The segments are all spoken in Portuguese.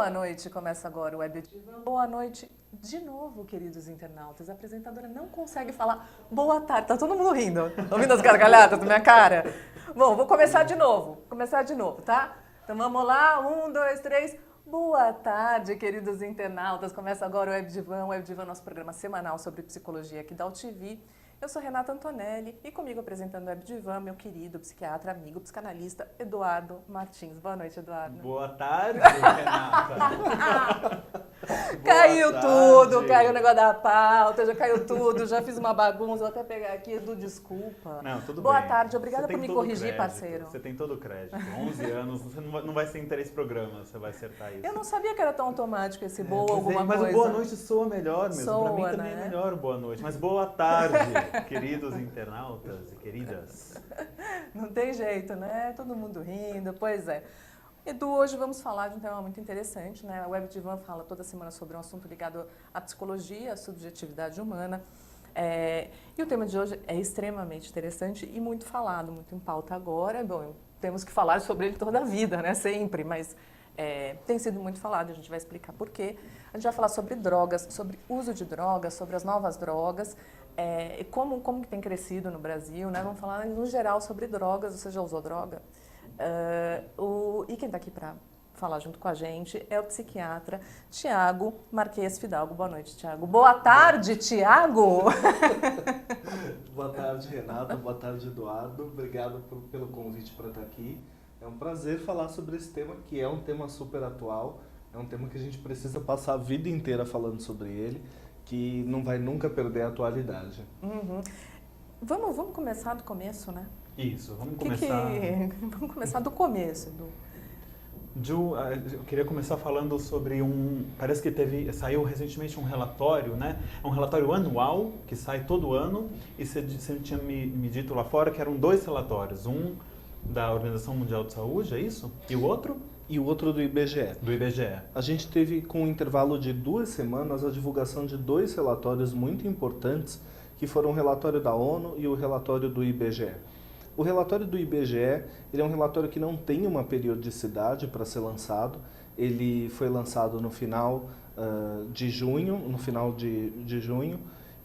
Boa noite, começa agora o Web Divan. Boa noite de novo, queridos internautas. A apresentadora não consegue falar boa tarde, tá todo mundo rindo, ouvindo as gargalhadas da minha cara. Bom, vou começar de novo, tá? Então vamos lá, 1, 2, 3. Boa tarde, queridos internautas. Começa agora o Web Divan, nosso programa semanal sobre psicologia aqui da UTV. Eu sou Renata Antonelli e comigo apresentando o Web Divan, meu querido psiquiatra, amigo, psicanalista, Eduardo Martins. Boa noite, Eduardo. Boa tarde, Renata. Caiu Boa tudo, tarde. caiu o negócio da pauta, já caiu tudo, já fiz uma bagunça, vou até pegar aqui, Edu, desculpa. Não, tudo Boa bem. tarde, obrigada Você por tem me todo corrigir, crédito, parceiro. Você tem todo o crédito. 11 anos, você não vai ser em 3 programas, você vai acertar isso. Eu não sabia que era tão automático esse boa Pois alguma mas coisa. o boa noite soa melhor mesmo. Soa, Pra mim também né? é melhor o boa noite. Mas boa tarde, queridos internautas e queridas. Não tem jeito, né? Todo mundo rindo, pois é. Edu, hoje vamos falar de um tema muito interessante, né? A Web Divan fala toda semana sobre um assunto ligado à psicologia, à subjetividade humana. E o tema de hoje é extremamente interessante e muito falado, muito em pauta agora. Bom, temos que falar sobre ele toda a vida, né? Sempre, mas tem sido muito falado, a gente vai explicar por quê. A gente vai falar sobre drogas, sobre uso de drogas, sobre as novas drogas, como que tem crescido no Brasil, né? Vamos falar no geral sobre drogas. Você já usou droga? E quem está aqui para falar junto com a gente é o psiquiatra Tiago Marques Fidalgo. Boa noite, Tiago. Boa tarde, Tiago! Boa tarde, Renata. Boa tarde, Eduardo. Obrigado pelo convite para estar aqui. É um prazer falar sobre esse tema, que é um tema super atual. É um tema que a gente precisa passar a vida inteira falando sobre ele, que não vai nunca perder a atualidade. Uhum. Vamos começar do começo, né? Isso, vamos começar. Vamos começar do começo, Edu. Eu queria começar falando sobre parece que saiu recentemente um relatório, né? É um relatório anual que sai todo ano e você tinha me dito lá fora que eram 2 relatórios, um da Organização Mundial de Saúde, é isso? E o outro? E o outro do IBGE. Do IBGE. A gente teve, com um intervalo de 2 semanas, a divulgação de 2 relatórios muito importantes, que foram o relatório da ONU e o relatório do IBGE. O relatório do IBGE, ele é um relatório que não tem uma periodicidade para ser lançado. Ele foi lançado no final de junho,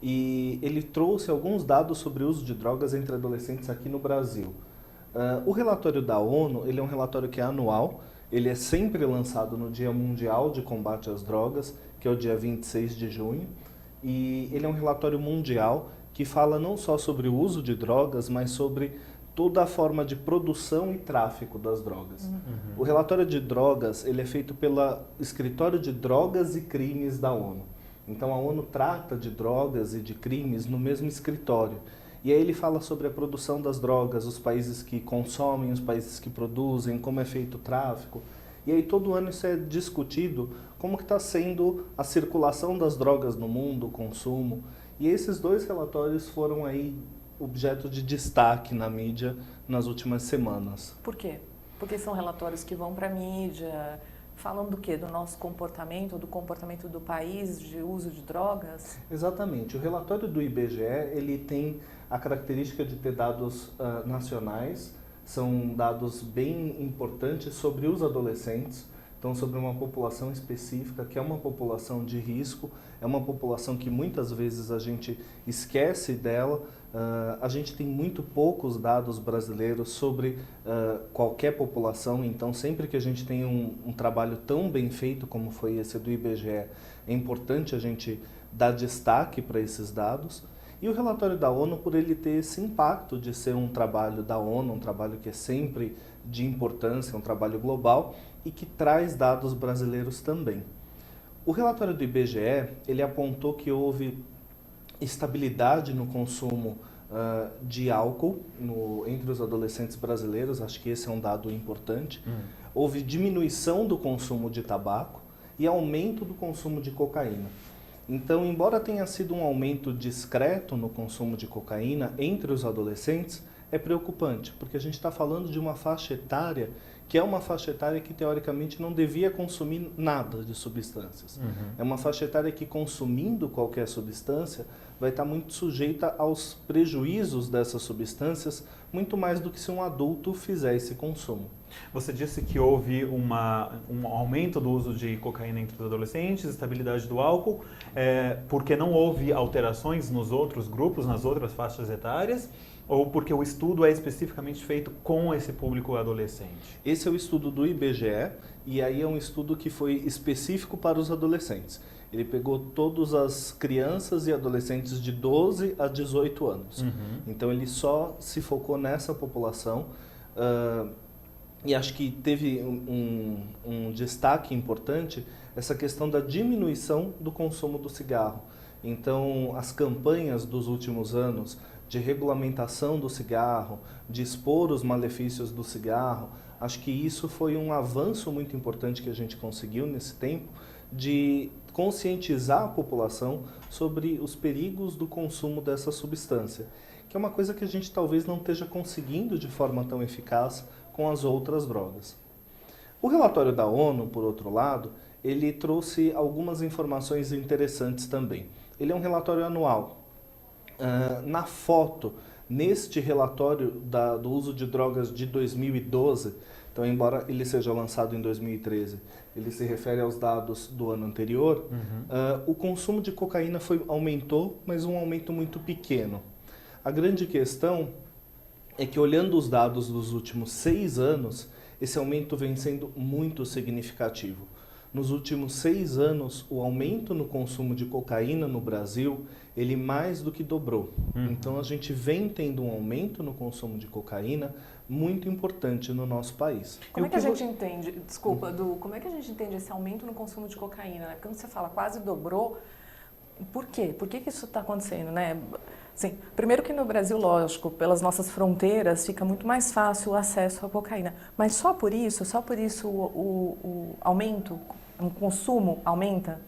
e ele trouxe alguns dados sobre o uso de drogas entre adolescentes aqui no Brasil. O relatório da ONU, ele é um relatório que é anual, ele é sempre lançado no Dia Mundial de Combate às Drogas, que é o dia 26 de junho, e ele é um relatório mundial que fala não só sobre o uso de drogas, mas sobre toda a forma de produção e tráfico das drogas. Uhum. O relatório de drogas, ele é feito pelo Escritório de Drogas e Crimes da ONU. Então a ONU trata de drogas e de crimes no mesmo escritório. E aí ele fala sobre a produção das drogas, os países que consomem, os países que produzem, como é feito o tráfico. E aí todo ano isso é discutido, como que está sendo a circulação das drogas no mundo, o consumo. E esses 2 relatórios foram aí objeto de destaque na mídia nas últimas semanas. Por quê? Porque são relatórios que vão para a mídia, falam do quê? Do nosso comportamento, do comportamento do país de uso de drogas? Exatamente. O relatório do IBGE, ele tem a característica de ter dados nacionais, são dados bem importantes sobre os adolescentes, então sobre uma população específica, que é uma população de risco, é uma população que muitas vezes a gente esquece dela. A gente tem muito poucos dados brasileiros sobre qualquer população, então sempre que a gente tem um trabalho tão bem feito como foi esse do IBGE, é importante a gente dar destaque para esses dados. E o relatório da ONU, por ele ter esse impacto de ser um trabalho da ONU, um trabalho que é sempre de importância, um trabalho global e que traz dados brasileiros também. O relatório do IBGE, ele apontou que houve estabilidade no consumo de álcool entre os adolescentes brasileiros, acho que esse é um dado importante. Houve diminuição do consumo de tabaco e aumento do consumo de cocaína. Então, embora tenha sido um aumento discreto no consumo de cocaína entre os adolescentes, é preocupante, porque a gente está falando de uma faixa etária que é uma faixa etária que, teoricamente, não devia consumir nada de substâncias. É uma faixa etária que, consumindo qualquer substância, vai estar muito sujeita aos prejuízos dessas substâncias, muito mais do que se um adulto fizer esse consumo. Você disse que houve um aumento do uso de cocaína entre os adolescentes, estabilidade do álcool, porque não houve alterações nos outros grupos, nas outras faixas etárias, ou porque o estudo é especificamente feito com esse público adolescente? Esse é o estudo do IBGE, e aí é um estudo que foi específico para os adolescentes. Ele pegou todas as crianças e adolescentes de 12 a 18 anos. Então ele só se focou nessa população, e acho que teve um destaque importante essa questão da diminuição do consumo do cigarro. Então as campanhas dos últimos anos de regulamentação do cigarro, de expor os malefícios do cigarro, acho que isso foi um avanço muito importante que a gente conseguiu nesse tempo, de conscientizar a população sobre os perigos do consumo dessa substância, que é uma coisa que a gente talvez não esteja conseguindo de forma tão eficaz com as outras drogas. O relatório da ONU, por outro lado, ele trouxe algumas informações interessantes também. Ele é um relatório anual. Na foto, neste relatório do uso de drogas de 2012, então, embora ele seja lançado em 2013, ele se refere aos dados do ano anterior, o consumo de cocaína aumentou, mas um aumento muito pequeno. A grande questão é que, olhando os dados dos últimos 6 anos, esse aumento vem sendo muito significativo. Nos últimos 6 anos, o aumento no consumo de cocaína no Brasil, ele mais do que dobrou. Então, a gente vem tendo um aumento no consumo de cocaína muito importante no nosso país. Como é que a gente entende, desculpa, como é que a gente entende esse aumento no consumo de cocaína? Né? Quando você fala quase dobrou, por quê? Por que isso está acontecendo, né? Sim, primeiro que no Brasil, lógico, pelas nossas fronteiras fica muito mais fácil o acesso à cocaína. Mas só por isso o aumento, o consumo aumenta?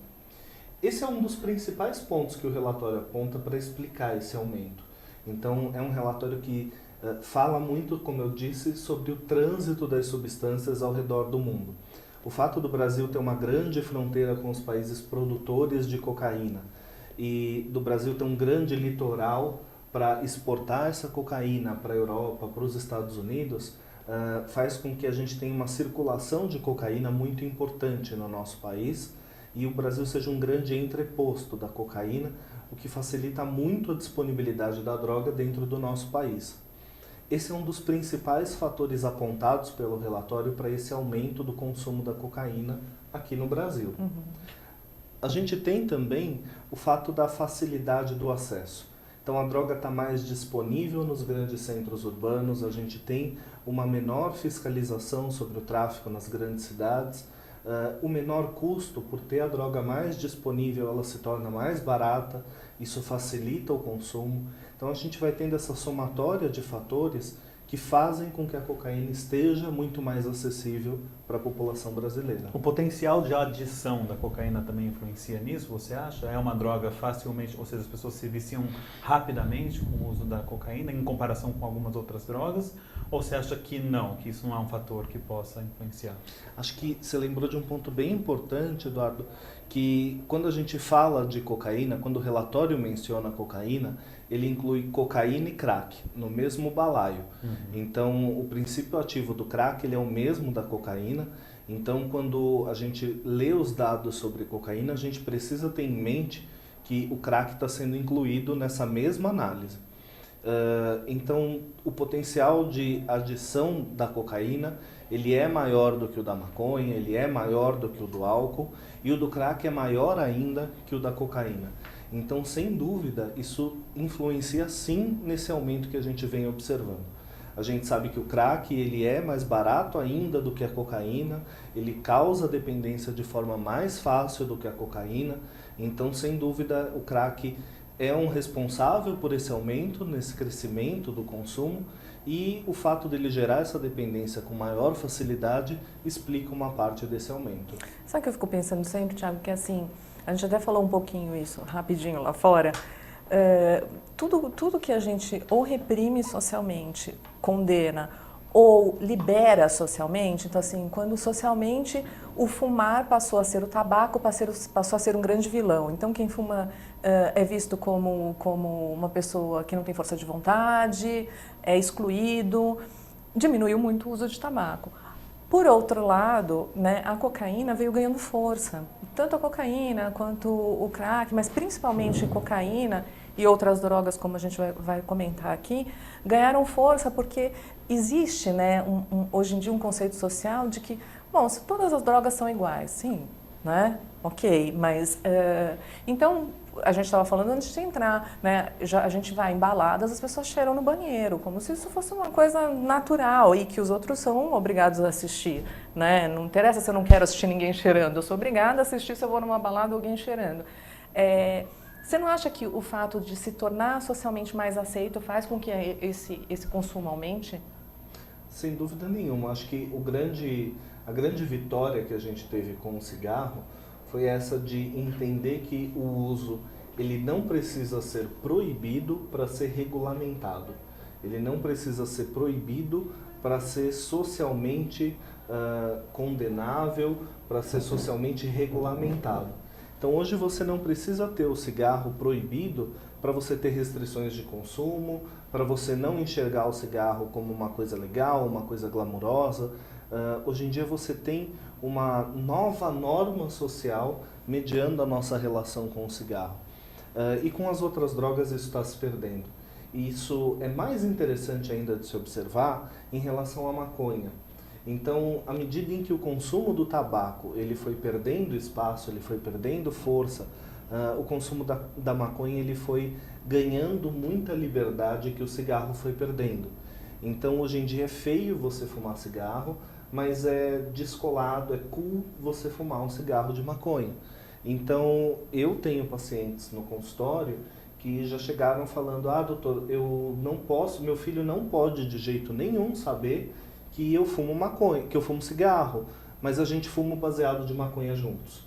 Esse é um dos principais pontos que o relatório aponta para explicar esse aumento. Então, é um relatório que fala muito, como eu disse, sobre o trânsito das substâncias ao redor do mundo. O fato do Brasil ter uma grande fronteira com os países produtores de cocaína e do Brasil ter um grande litoral para exportar essa cocaína para a Europa, para os Estados Unidos, faz com que a gente tenha uma circulação de cocaína muito importante no nosso país, e o Brasil seja um grande entreposto da cocaína, o que facilita muito a disponibilidade da droga dentro do nosso país. Esse é um dos principais fatores apontados pelo relatório para esse aumento do consumo da cocaína aqui no Brasil. A gente tem também o fato da facilidade do acesso. Então, a droga está mais disponível nos grandes centros urbanos, a gente tem uma menor fiscalização sobre o tráfico nas grandes cidades, o menor custo, por ter a droga mais disponível, ela se torna mais barata, isso facilita o consumo. Então, a gente vai tendo essa somatória de fatores que fazem com que a cocaína esteja muito mais acessível para a população brasileira. O potencial de adição da cocaína também influencia nisso, você acha? É uma droga facilmente, ou seja, as pessoas se viciam rapidamente com o uso da cocaína em comparação com algumas outras drogas? Ou você acha que não, que isso não é um fator que possa influenciar? Acho que você lembrou de um ponto bem importante, Eduardo, que quando a gente fala de cocaína, quando o relatório menciona cocaína, ele inclui cocaína e crack no mesmo balaio. Então, o princípio ativo do crack ele é o mesmo da cocaína. Então, quando a gente lê os dados sobre cocaína, a gente precisa ter em mente que o crack está sendo incluído nessa mesma análise. Então, o potencial de adição da cocaína, ele é maior do que o da maconha, ele é maior do que o do álcool, e o do crack é maior ainda que o da cocaína. Então, sem dúvida, isso influencia sim nesse aumento que a gente vem observando. A gente sabe que o crack ele é mais barato ainda do que a cocaína, ele causa dependência de forma mais fácil do que a cocaína, então, sem dúvida, o crack é um responsável por esse aumento, nesse crescimento do consumo, e o fato dele gerar essa dependência com maior facilidade explica uma parte desse aumento. Sabe o que eu fico pensando sempre, Thiago, que assim, a gente até falou um pouquinho isso rapidinho lá fora, tudo que a gente ou reprime socialmente, condena, ou libera socialmente. Então, assim, quando socialmente o fumar passou a ser o tabaco, passou a ser um grande vilão. Então, quem fuma é visto como uma pessoa que não tem força de vontade, é excluído, diminuiu muito o uso de tabaco. Por outro lado, né, a cocaína veio ganhando força. Tanto a cocaína quanto o crack, mas principalmente cocaína e outras drogas, como a gente vai comentar aqui, ganharam força porque existe, né, hoje em dia um conceito social de que, bom, se todas as drogas são iguais, sim, né? Ok, mas então a gente estava falando antes de entrar, né? A gente vai em baladas, as pessoas cheiram no banheiro, como se isso fosse uma coisa natural e que os outros são obrigados a assistir, né? Não interessa se eu não quero assistir ninguém cheirando, eu sou obrigada a assistir se eu vou numa balada alguém cheirando. Você não acha que o fato de se tornar socialmente mais aceito faz com que esse consumo aumente? Sem dúvida nenhuma. Acho que a grande vitória que a gente teve com o cigarro foi essa de entender que o uso ele não precisa ser proibido para ser regulamentado. Ele não precisa ser proibido para ser socialmente condenável, para ser socialmente regulamentado. Então hoje você não precisa ter o cigarro proibido para você ter restrições de consumo, para você não enxergar o cigarro como uma coisa legal, uma coisa glamurosa. Hoje em dia você tem uma nova norma social mediando a nossa relação com o cigarro. E com as outras drogas isso está se perdendo. E isso é mais interessante ainda de se observar em relação à maconha. Então, à medida em que o consumo do tabaco ele foi perdendo espaço, ele foi perdendo força, o consumo da maconha ele foi ganhando muita liberdade que o cigarro foi perdendo. Então, hoje em dia é feio você fumar cigarro, mas é descolado, é cool você fumar um cigarro de maconha. Então, eu tenho pacientes no consultório que já chegaram falando, doutor, eu não posso, meu filho não pode de jeito nenhum saber que eu fumo maconha, que eu fumo cigarro, mas a gente fuma baseado de maconha juntos.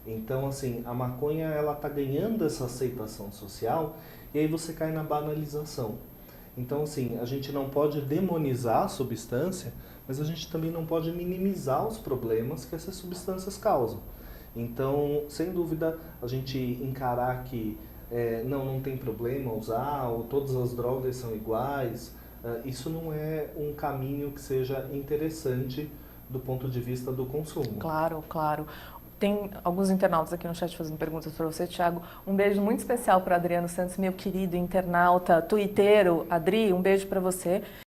Então, assim, a maconha, ela tá ganhando essa aceitação social e aí você cai na banalização. Então, assim, a gente não pode demonizar a substância, mas a gente também não pode minimizar os problemas que essas substâncias causam. Então, sem dúvida, a gente encarar que não tem problema usar, ou todas as drogas são iguais, isso não é um caminho que seja interessante do ponto de vista do consumo. Claro, claro. Tem alguns internautas aqui no chat fazendo perguntas para você, Thiago. Um beijo muito especial para Adriano Santos, meu querido internauta, tuiteiro. Adri, um beijo para você.